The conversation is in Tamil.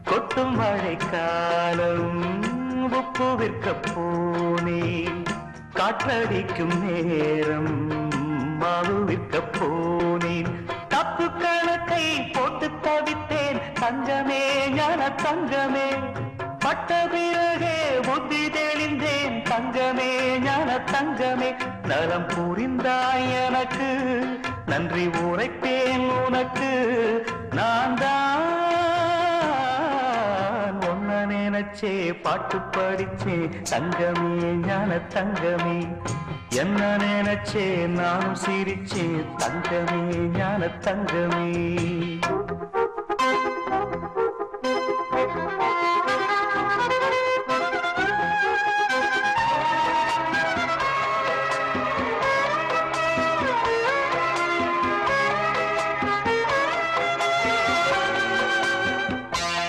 கொட்டும் மழைக்காலம் உப்பு விற்க போனேன் காற்றடிக்கும் நேரம் மாவு விற்க போனேன் தப்பு கணக்கை போட்டு தவித்தேன் தங்கமே ஞான தங்கமே பட்ட பிறகே புத்தி தெளிந்தேன் தங்கமே ஞான தங்கமே நலம் புரிந்தாய் எனக்கு நன்றி உரைப்பேன் உனக்கு நான் தான் ஒன்ன நினைச்சே பாட்டு படிச்சே தங்கமே ஞான தங்கமே என்ன நினைச்சே நானும் சிரிச்சே தங்கமே ஞான தங்கமே